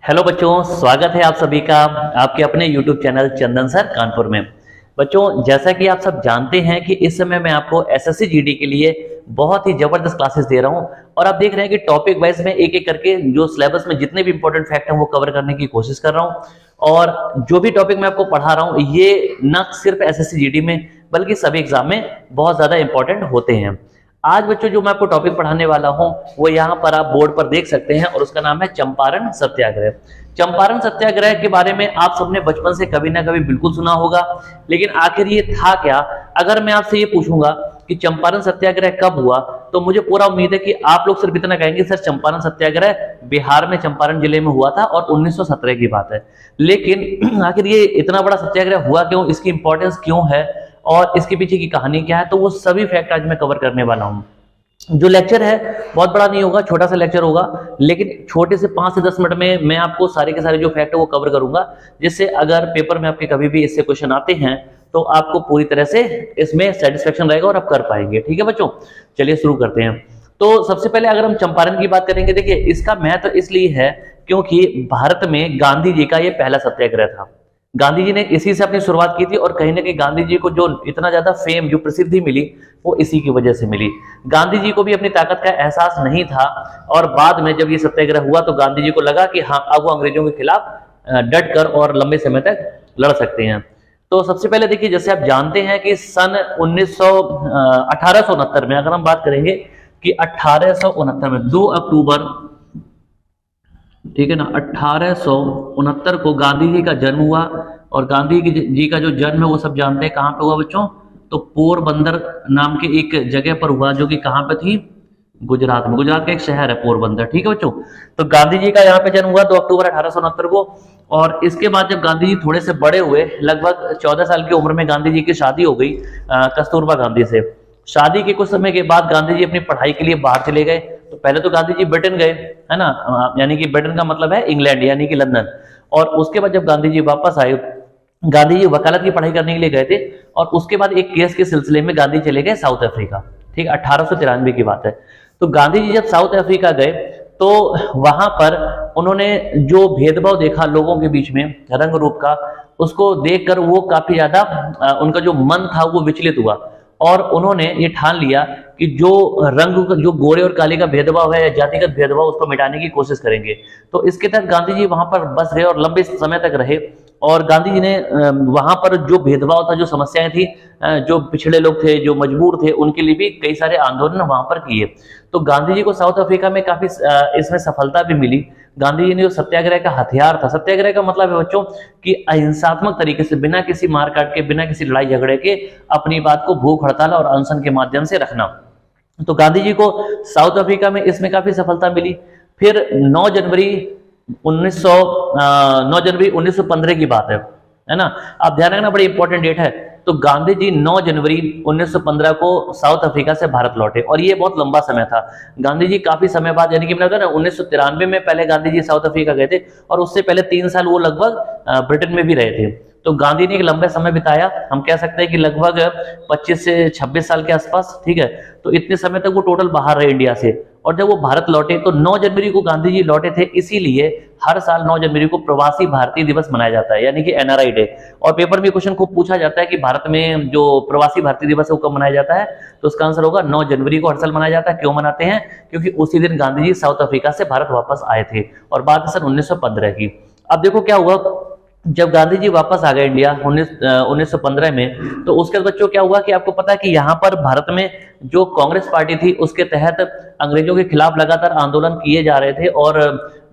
Hello बच्चों, स्वागत है आप सभी का आपके अपने YouTube चैनल चंदन सर कानपुर में। बच्चों, जैसा कि आप सब जानते हैं कि इस समय मैं आपको एसएससी जीडी के लिए बहुत ही जबरदस्त क्लासेस दे रहा हूं और आप देख रहे हैं कि टॉपिक वाइज में एक एक करके जो सिलेबस में जितने भी इंपॉर्टेंट फैक्ट हैं वो कवर करने की कोशिश कर रहा हूं। और जो भी टॉपिक मैं आपको पढ़ा रहा हूं ये न सिर्फ एसएससी जीडी में बल्कि सभी एग्जाम में बहुत ज्यादा इंपॉर्टेंट होते हैं। आज बच्चों जो मैं आपको टॉपिक पढ़ाने वाला हूं वो यहाँ पर आप बोर्ड पर देख सकते हैं और उसका नाम है चंपारण सत्याग्रह। चंपारण सत्याग्रह के बारे में आप सबने बचपन से कभी ना कभी बिल्कुल सुना होगा, लेकिन आखिर ये था क्या? अगर मैं आपसे ये पूछूंगा कि चंपारण सत्याग्रह कब हुआ तो मुझे पूरा उम्मीद है कि आप लोग सिर्फ इतना कहेंगे सर चंपारण सत्याग्रह बिहार में चंपारण जिले में हुआ था और 1917 की बात है। लेकिन आखिर ये इतना बड़ा सत्याग्रह हुआ क्यों, इसकी इंपॉर्टेंस क्यों है और इसके पीछे की कहानी क्या है, तो वो सभी फैक्ट आज मैं कवर करने वाला हूं। जो लेक्चर है बहुत बड़ा नहीं होगा, छोटा सा लेक्चर होगा, लेकिन छोटे से 5 से 10 मिनट में मैं आपको सारे के सारे जो फैक्ट है वो कवर करूंगा, जिससे अगर पेपर में आपके कभी भी इससे क्वेश्चन आते हैं तो आपको पूरी तरह से इसमें सेटिस्फेक्शन रहेगा और आप कर पाएंगे। ठीक है बच्चों, चलिए शुरू करते हैं। तो सबसे पहले अगर हम चंपारण की बात करेंगे, देखिए इसका महत्व इसलिए है क्योंकि भारत में गांधी जी का ये पहला सत्याग्रह था। गांधी जी ने इसी से अपनी शुरुआत की थी और कहीं ना कहीं गांधी जी को जो इतना ज्यादा फेम, जो प्रसिद्धि मिली वो इसी की वजह से मिली। गांधी जी को भी अपनी ताकत का एहसास नहीं था और बाद में जब ये सत्याग्रह हुआ तो गांधी जी को लगा कि हाँ, अब वो अंग्रेजों के खिलाफ डट कर और लंबे समय तक लड़ सकते हैं। तो सबसे पहले देखिए, जैसे आप जानते हैं कि सन 1869 में अगर हम बात करेंगे कि 1869 में 2 अक्टूबर, ठीक है ना, 1869 को गांधी जी का जन्म हुआ। और गांधी जी का जो जन्म है वो सब जानते हैं कहां पे हुआ बच्चों, तो पोरबंदर नाम के एक जगह पर हुआ, जो कि कहां पे थी, गुजरात में। गुजरात का एक शहर है पोरबंदर। ठीक है बच्चों, तो गांधी जी का यहाँ पे जन्म हुआ 2 अक्टूबर 1869 को। और इसके बाद जब गांधी जी थोड़े से बड़े हुए, लगभग 14 साल की उम्र में गांधी जी की शादी हो गई कस्तूरबा गांधी से। शादी के कुछ समय के बाद गांधी जी अपनी पढ़ाई के लिए बाहर चले गए। तो पहले तो गांधी जी ब्रिटेन गए, है ना, यानी कि ब्रिटेन का मतलब है इंग्लैंड यानी कि लंदन। और उसके बाद जब गांधी जी वापस आए, गांधी जी वकालत की पढ़ाई करने के लिए गए थे और उसके बाद एक केस के सिलसिले में गांधी चले गए साउथ अफ्रीका। ठीक, 1893 की बात है। तो गांधी जी जब साउथ अफ्रीका गए तो वहां पर उन्होंने जो भेदभाव देखा लोगों के बीच में रंग रूप का, उसको देखकर वो काफी ज्यादा उनका जो मन था वो विचलित हुआ और उन्होंने ये ठान लिया कि जो रंग, जो गोरे और काले का भेदभाव है या जातिगत भेदभाव, उसको मिटाने की कोशिश करेंगे। तो इसके तहत गांधी जी वहां पर बस गए और लंबे समय तक रहे। और गांधी जी ने वहां पर जो भेदभाव था, जो समस्याएं थी, जो पिछड़े लोग थे, जो मजबूर थे, उनके लिए भी कई सारे आंदोलन वहां पर किए। तो गांधी जी को साउथ अफ्रीका में काफी इसमें सफलता भी मिली। गांधी जी ने जो सत्याग्रह का हथियार था, सत्याग्रह का मतलब है बच्चों कि अहिंसात्मक तरीके से, बिना किसी मार काट के, बिना किसी लड़ाई झगड़े के अपनी बात को भूख हड़ताल और अनशन के माध्यम से रखना। तो गांधी जी को साउथ अफ्रीका में इसमें काफी सफलता मिली। फिर 9 जनवरी 1915 की बात है ना, आप ध्यान रखना, बड़ी इंपॉर्टेंट डेट है। तो गांधी जी 9 जनवरी 1915 को साउथ अफ्रीका से भारत लौटे और ये बहुत लंबा समय था। गांधी जी काफी समय बाद, यानी कि मैंने बताया ना, 1993 में पहले गांधी जी साउथ अफ्रीका गए थे और उससे पहले 3 साल वो लगभग ब्रिटेन में भी रहे थे। तो गांधी ने एक लंबा समय बिताया, हम कह सकते हैं कि लगभग 25 से 26 साल के आसपास। ठीक है, तो इतने समय तक वो टोटल बाहर रहे इंडिया से। और जब वो भारत लौटे तो 9 जनवरी को गांधी जी लौटे थे, इसीलिए हर साल 9 जनवरी को प्रवासी भारतीय दिवस मनाया जाता है, यानी कि एनआरआई डे। और पेपर में क्वेश्चन खूब पूछा जाता है कि भारत में जो प्रवासी भारतीय दिवस है वो कब मनाया जाता है, तो उसका आंसर होगा 9 जनवरी को हर साल मनाया जाता है। क्यों मनाते हैं? क्योंकि उसी दिन गांधी जी साउथ अफ्रीका से भारत वापस आए थे। और बात है सन 1915 की। अब देखो क्या हुआ, जब गांधी जी वापस आ गए इंडिया 1915 में, तो उसके बाद बच्चों क्या हुआ कि आपको पता है कि यहाँ पर भारत में जो कांग्रेस पार्टी थी उसके तहत अंग्रेजों के खिलाफ लगातार आंदोलन किए जा रहे थे और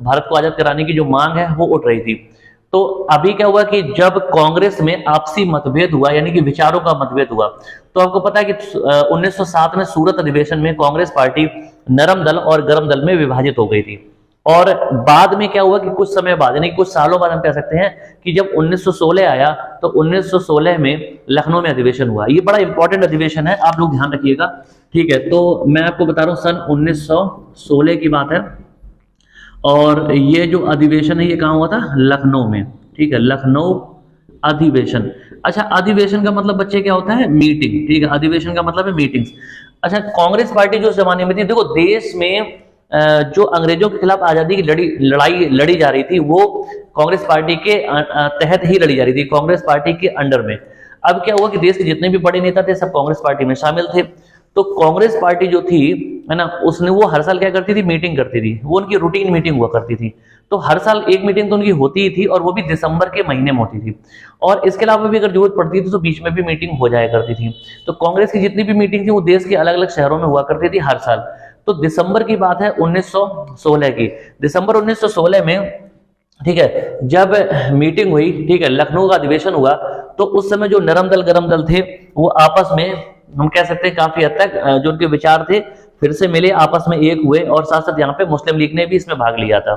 भारत को आजाद कराने की जो मांग है वो उठ रही थी। तो अभी क्या हुआ कि जब कांग्रेस में आपसी मतभेद हुआ, यानी कि विचारों का मतभेद हुआ, तो आपको पता है कि 1907 में सूरत अधिवेशन में कांग्रेस पार्टी नरम दल और गर्म दल में विभाजित हो गई थी। और बाद में क्या हुआ कि कुछ समय बाद, यानी कुछ सालों बाद हम कह सकते हैं कि जब 1916 आया तो 1916 में लखनऊ में अधिवेशन हुआ। ये बड़ा इंपॉर्टेंट अधिवेशन है, आप लोग ध्यान रखिएगा। ठीक है, तो मैं आपको बता रहा हूँ सन 1916 की बात है और ये जो अधिवेशन है ये कहाँ हुआ था, लखनऊ में। ठीक है, लखनऊ अधिवेशन। अच्छा, अधिवेशन का मतलब बच्चे क्या होता है, मीटिंग। ठीक है, अधिवेशन का मतलब है मीटिंग्स। अच्छा, कांग्रेस पार्टी जो उस जमाने में थी, देखो देश में जो अंग्रेजों के खिलाफ आजादी की लड़ाई लड़ी जा रही थी वो कांग्रेस पार्टी के तहत ही लड़ी जा रही थी, कांग्रेस पार्टी के अंडर में। अब क्या हुआ कि देश के जितने भी बड़े नेता थे सब कांग्रेस पार्टी में शामिल थे। तो कांग्रेस पार्टी जो थी है ना, उसने वो हर साल क्या करती थी, मीटिंग करती थी, वो उनकी रूटीन मीटिंग हुआ करती थी। तो हर साल एक मीटिंग तो उनकी होती ही थी और वो भी दिसंबर के महीने में होती थी। और इसके अलावा भी अगर जरूरत पड़ती थी तो बीच में भी मीटिंग हो जाया करती थी। तो कांग्रेस की जितनी भी मीटिंग थी वो देश के अलग अलग शहरों में हुआ करती थी हर साल। तो दिसंबर की बात है 1916 की, दिसंबर 1916 में, ठीक है, जब मीटिंग हुई, ठीक है, लखनऊ का अधिवेशन हुआ, तो उस समय जो नरम दल गरम दल थे वो आपस में, हम कह सकते हैं काफी हद तक जो उनके विचार थे फिर से मिले, आपस में एक हुए। और साथ साथ यहाँ पे मुस्लिम लीग ने भी इसमें भाग लिया था।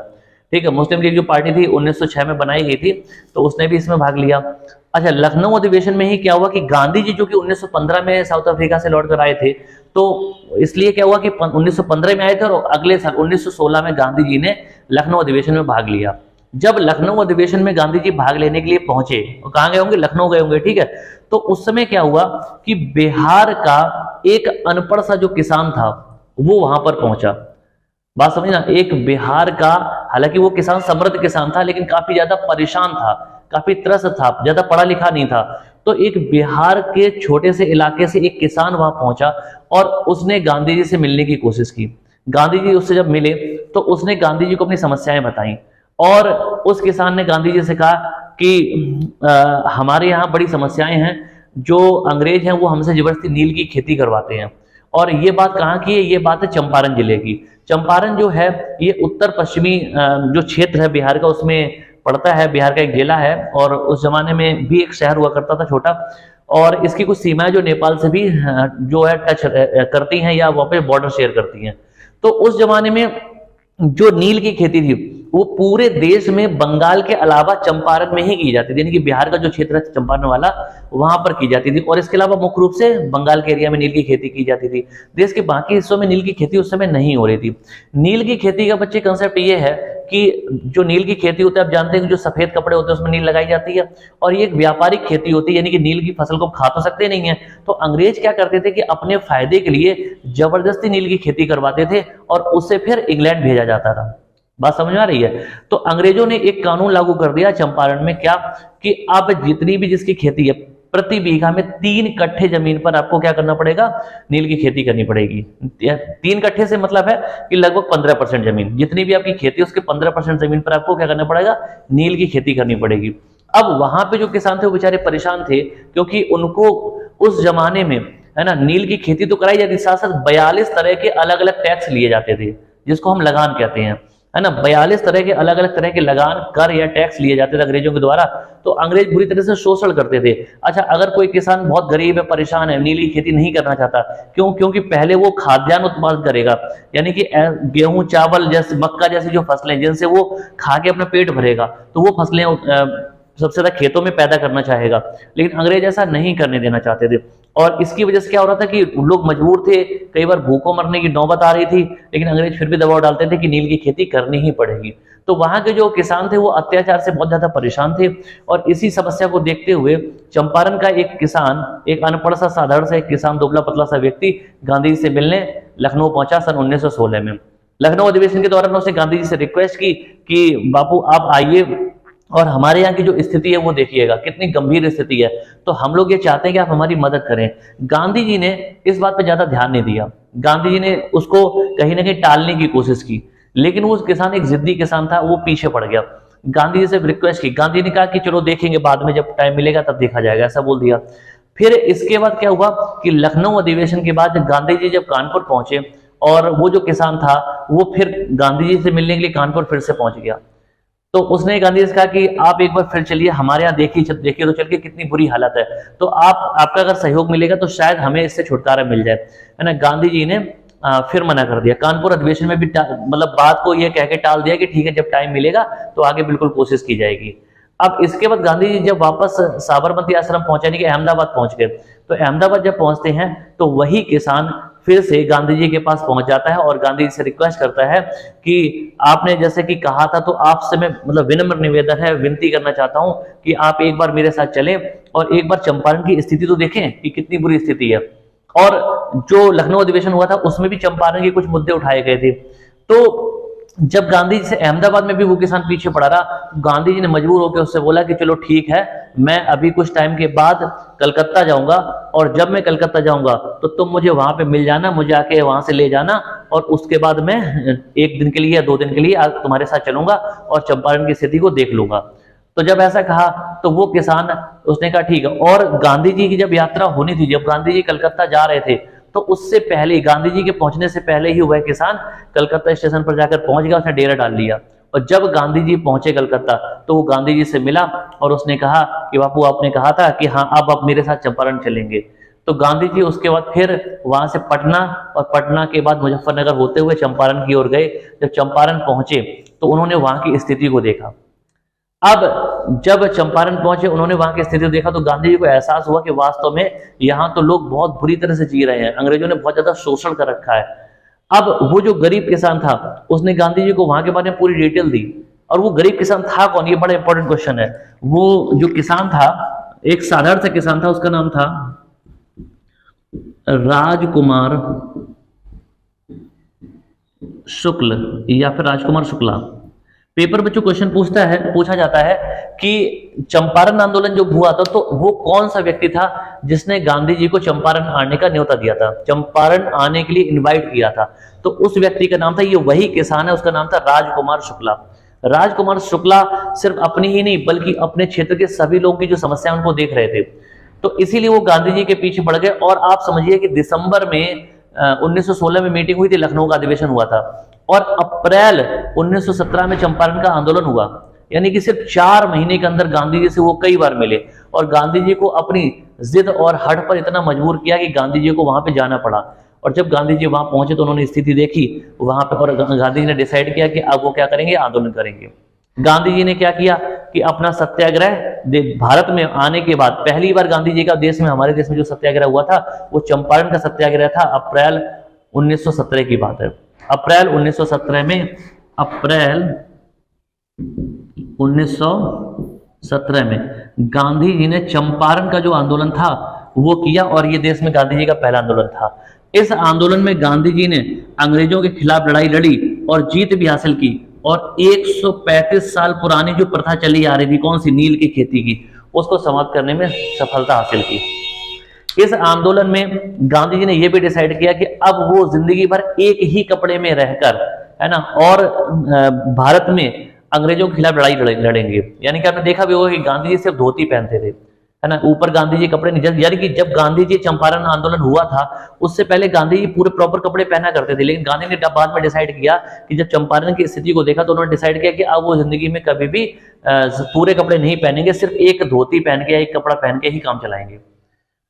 ठीक है, मुस्लिम लीग जो पार्टी थी 1906 में बनाई गई थी, तो उसने भी इसमें भाग लिया। अच्छा, लखनऊ अधिवेशन में ही क्या हुआ कि गांधी जी जो कि 1915 में साउथ अफ्रीका से लौट कर आए थे, तो इसलिए क्या हुआ कि 1915 में आए थे और अगले साल 1916 में गांधी जी ने लखनऊ अधिवेशन में भाग लिया। जब लखनऊ अधिवेशन में गांधी जी भाग लेने के लिए पहुंचे, कहां गए होंगे, लखनऊ गए होंगे, ठीक है। तो उस समय क्या हुआ कि बिहार का एक अनपढ़ सा जो किसान था वो वहां पर पहुंचा। बात समझना, एक बिहार का, हालांकि वो किसान समृद्ध किसान था लेकिन काफी ज्यादा परेशान था, काफी त्रस्त था, ज्यादा पढ़ा लिखा नहीं था। तो एक बिहार के छोटे से इलाके से एक किसान वहां पहुंचा और उसने गांधी जी से मिलने की कोशिश की। गांधी जी उससे जब मिले तो उसने गांधी जी को अपनी समस्याएं बताई और उस किसान ने गांधी जी से कहा कि हमारे यहाँ बड़ी समस्याएं हैं, जो अंग्रेज हैं वो हमसे जबरदस्ती नील की खेती करवाते हैं। और ये बात कहाँ की है, ये बात है चंपारण जिले की। चंपारण जो है ये उत्तर पश्चिमी जो क्षेत्र है बिहार का उसमें पड़ता है, बिहार का एक जिला है। और उस जमाने में भी एक शहर हुआ करता था छोटा, और इसकी कुछ सीमाएं जो नेपाल से भी जो है टच करती हैं या वहाँ पे बॉर्डर शेयर करती हैं। तो उस जमाने में जो नील की खेती थी वो पूरे देश में बंगाल के अलावा चंपारण में ही की जाती थी, यानी कि बिहार का जो क्षेत्र है चंपारण वाला वहां पर की जाती थी। और इसके अलावा मुख्य रूप से बंगाल के एरिया में नील की खेती की जाती थी। देश के बाकी हिस्सों में नील की खेती उस समय नहीं हो रही थी। नील की खेती का बच्चे कंसेप्ट ये है कि जो नील की खेती होती है, आप जानते हैं कि जो सफेद कपड़े होते हैं उसमें नील लगाई जाती है, और ये एक व्यापारिक खेती होती है, यानी कि नील की फसल को खा तो सकते नहीं है। तो अंग्रेज क्या करते थे कि अपने फायदे के लिए जबरदस्ती नील की खेती करवाते थे और उससे फिर इंग्लैंड भेजा जाता था। बात समझ में आ रही है। तो अंग्रेजों ने एक कानून लागू कर दिया चंपारण में, क्या कि अब जितनी भी जिसकी खेती है प्रति बीघा में 3 कट्ठे जमीन पर आपको क्या करना पड़ेगा, नील की खेती करनी पड़ेगी। 3 कट्ठे से मतलब है कि लगभग 15% जमीन, जितनी भी आपकी खेती है उसके 15% जमीन पर आपको क्या करना पड़ेगा, नील की खेती करनी पड़ेगी। अब वहां पे जो किसान थे वो बेचारे परेशान थे, क्योंकि उनको उस जमाने में, है ना, नील की खेती तो कराई जाती, साथ साथ 42 तरह के अलग अलग टैक्स लिए जाते थे, जिसको हम लगान कहते हैं, है ना। 42 तरह के अलग अलग तरह के लगान, कर या टैक्स लिए जाते थे अंग्रेजों के द्वारा। तो अंग्रेज बुरी तरह से शोषण करते थे। अच्छा, अगर कोई किसान बहुत गरीब है, परेशान है, नील की खेती नहीं करना चाहता, क्यों? क्योंकि पहले वो खाद्यान्न उत्पादन करेगा, यानी कि गेहूं, चावल जैसे, मक्का जैसी जो फसलें जिनसे वो खा के अपना पेट भरेगा, तो वो फसलें सबसे ज्यादा खेतों में पैदा करना चाहेगा। लेकिन अंग्रेज ऐसा नहीं करने देना चाहते थे, और इसकी वजह से क्या हो रहा था कि लोग मजबूर थे, कई बार भूखों मरने की नौबत आ रही थी, लेकिन अंग्रेज फिर भी दबाव डालते थे कि नील की खेती करनी ही पड़ेगी। तो वहां के जो किसान थे वो अत्याचार से बहुत ज्यादा परेशान थे, और इसी समस्या को देखते हुए चंपारण का एक किसान, एक अनपढ़ सा साधारण सा एक किसान, दुबला पतला सा व्यक्ति गांधी जी से मिलने लखनऊ पहुंचा सन 1916 में। लखनऊ अधिवेशन के दौरान उसने गांधी जी से रिक्वेस्ट की कि बापू आप आइए और हमारे यहाँ की जो स्थिति है वो देखिएगा, कितनी गंभीर स्थिति है, तो हम लोग ये चाहते हैं कि आप हमारी मदद करें। गांधी जी ने इस बात पर ज्यादा ध्यान नहीं दिया, गांधी जी ने उसको कहीं ना कहीं टालने की कोशिश की, लेकिन वो किसान एक जिद्दी किसान था, वो पीछे पड़ गया। गांधी जी से रिक्वेस्ट की, गांधी ने कहा कि चलो देखेंगे बाद में, जब टाइम मिलेगा तब देखा जाएगा, ऐसा बोल दिया। फिर इसके बाद क्या हुआ कि लखनऊ अधिवेशन के बाद गांधी जी जब कानपुर पहुंचे, और वो जो किसान था वो फिर गांधी जी से मिलने के लिए कानपुर फिर से पहुंच गया, तो उसने गांधी जी से कहा कि आप एक बार फिर चलिए हमारे यहाँ, देखिए तो चल के कितनी बुरी हालत है, तो आपका अगर सहयोग मिलेगा तो शायद हमें इससे छुटकारा मिल जाए, है ना। गांधी जी ने फिर मना कर दिया। कानपुर अधिवेशन में भी मतलब बात को ये कह के टाल दिया कि ठीक है, जब टाइम मिलेगा तो आगे बिल्कुल कोशिश की जाएगी। अब इसके बाद गांधी जी जब वापस साबरमती आश्रम पहुंचे, यानी कि अहमदाबाद पहुंच गए, तो अहमदाबाद जब पहुंचते हैं तो वही किसान फिर से गांधी जी के पास पहुंच जाता है और गांधी जी से रिक्वेस्ट करता है कि आपने जैसे कि कहा था, तो आपसे मैं मतलब विनम्र निवेदन है, विनती करना चाहता हूं कि आप एक बार मेरे साथ चलें और एक बार चंपारण की स्थिति तो देखें कि कितनी बुरी स्थिति है। और जो लखनऊ अधिवेशन हुआ था उसमें भी चंपारण के कुछ मुद्दे उठाए गए थे। तो जब गांधी जी से अहमदाबाद में भी वो किसान पीछे पड़ा रहा, गांधी जी ने मजबूर होकर उससे बोला कि चलो ठीक है, मैं अभी कुछ टाइम के बाद कलकत्ता जाऊंगा, और जब मैं कलकत्ता जाऊंगा तो तुम मुझे वहां पे मिल जाना, मुझे आके वहां से ले जाना, और उसके बाद मैं 1 दिन के लिए या 2 दिन के लिए तुम्हारे साथ चलूंगा और चंपारण की स्थिति को देख लूंगा। तो जब ऐसा कहा तो वो किसान, उसने कहा ठीक है। और गांधी जी की जब यात्रा होनी थी, जब गांधी जी कलकत्ता जा रहे थे, तो उससे पहले, गांधी जी के पहुंचने से पहले ही वह किसान कलकत्ता स्टेशन पर जाकर पहुंच गया, उसने डेरा डाल लिया। और जब गांधी जी पहुंचे कलकत्ता तो वो गांधी जी से मिला और उसने कहा कि बापू आपने कहा था कि हाँ अब आप मेरे साथ चंपारण चलेंगे। तो गांधी जी उसके बाद फिर वहां से पटना, और पटना के बाद मुजफ्फरनगर होते हुए चंपारण की ओर गए। जब चंपारण पहुंचे तो उन्होंने वहां की स्थिति को देखा। अब जब चंपारण पहुंचे, उन्होंने वहां की स्थिति देखा तो गांधी जी को एहसास हुआ कि वास्तव में यहां तो लोग बहुत बुरी तरह से जी रहे हैं, अंग्रेजों ने बहुत ज्यादा शोषण कर रखा है। अब वो जो गरीब किसान था उसने गांधी जी को वहां के बारे में पूरी डिटेल दी। और वो गरीब किसान था कौन, ये बड़ा इंपॉर्टेंट क्वेश्चन है। वो जो किसान था एक साधारण सा किसान था, उसका नाम था राजकुमार शुक्ल या फिर राजकुमार शुक्ला। पेपर में जो क्वेश्चन पूछा जाता है कि चंपारण आंदोलन जो हुआ था तो वो कौन सा व्यक्ति था जिसने गांधी जी को चंपारण आने का न्योता दिया था, चंपारण आने के लिए इनवाइट किया था। तो उस व्यक्ति का नाम था, ये वही किसान है, उसका नाम था राजकुमार शुक्ला। राजकुमार शुक्ला सिर्फ अपनी ही नहीं बल्कि अपने क्षेत्र के सभी लोगों की जो समस्या उनको देख रहे थे, तो इसीलिए वो गांधी जी के पीछे पड़ गए। और आप समझिए कि दिसंबर में 1916 में मीटिंग हुई थी, लखनऊ का अधिवेशन हुआ था, और अप्रैल 1917 में चंपारण का आंदोलन हुआ। यानी कि सिर्फ 4 महीने के अंदर गांधी जी से वो कई बार मिले और गांधी जी को अपनी जिद और हट पर इतना मजबूर किया कि गांधी जी को वहां पे जाना पड़ा। और जब गांधी जी वहां पहुंचे तो उन्होंने स्थिति देखी वहां पे, और गांधी जी ने डिसाइड किया कि अब वो क्या करेंगे, आंदोलन करेंगे। गांधी जी ने क्या किया कि अपना सत्याग्रह भारत में आने के बाद पहली बार गांधी जी का देश में, हमारे देश में जो सत्याग्रह हुआ था वो चंपारण का सत्याग्रह था। अप्रैल 1917 की बात है। अप्रैल 1917 में गांधी जी ने चंपारण का जो आंदोलन था वो किया, और ये देश में गांधी जी का पहला आंदोलन था। इस आंदोलन में गांधी जी ने अंग्रेजों के खिलाफ लड़ाई लड़ी और जीत भी हासिल की, और 135 साल पुरानी जो प्रथा चली आ रही थी, कौन सी, नील की खेती की, उसको समाप्त करने में सफलता हासिल की। इस आंदोलन में गांधी जी ने यह भी डिसाइड किया कि अब वो जिंदगी भर एक ही कपड़े में रहकर, है ना, और भारत में अंग्रेजों के खिलाफ लड़ाई लड़ेंगे। यानी कि आपने देखा भी होगा कि गांधी जी सिर्फ धोती पहनते थे, है ना, ऊपर गांधी जी कपड़े नहीं। यानी कि जब गांधी जी चंपारण आंदोलन हुआ था उससे पहले गांधी जी पूरे प्रॉपर कपड़े पहना करते थे, लेकिन गांधी ने बाद में डिसाइड किया कि जब चंपारण की स्थिति को देखा तो उन्होंने डिसाइड किया कि अब वो जिंदगी में कभी भी पूरे कपड़े नहीं पहनेंगे, सिर्फ एक धोती पहन के या एक कपड़ा पहन के ही काम चलाएंगे।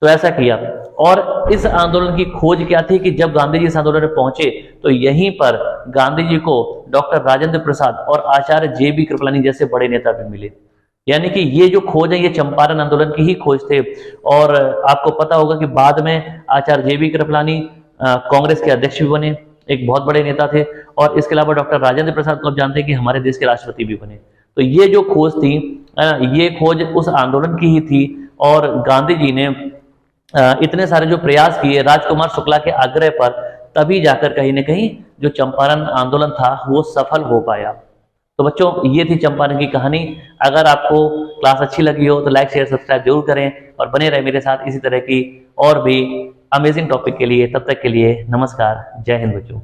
तो ऐसा किया। और इस आंदोलन की खोज क्या थी कि जब गांधी जी इस आंदोलन में पहुंचे तो यहीं पर गांधी जी को डॉक्टर राजेंद्र प्रसाद और आचार्य जे.बी. कृपलानी जैसे बड़े नेता भी मिले। यानी कि ये जो खोज है ये चंपारण आंदोलन की ही खोज थे। और आपको पता होगा कि बाद में आचार्य जे.बी. कृपलानी कांग्रेस के अध्यक्ष भी बने, एक बहुत बड़े नेता थे। और इसके अलावा डॉक्टर राजेंद्र प्रसाद को आप जानते हैं कि हमारे देश के राष्ट्रपति भी बने। तो ये जो खोज थी, ये खोज उस आंदोलन की ही थी। और गांधी जी ने इतने सारे जो प्रयास किए राजकुमार शुक्ला के आग्रह पर, तभी जाकर कहीं ना कहीं जो चंपारण आंदोलन था वो सफल हो पाया। तो बच्चों, ये थी चंपारण की कहानी। अगर आपको क्लास अच्छी लगी हो तो लाइक शेयर सब्सक्राइब जरूर करें और बने रहे मेरे साथ इसी तरह की और भी अमेजिंग टॉपिक के लिए। तब तक के लिए नमस्कार, जय हिंद बच्चों।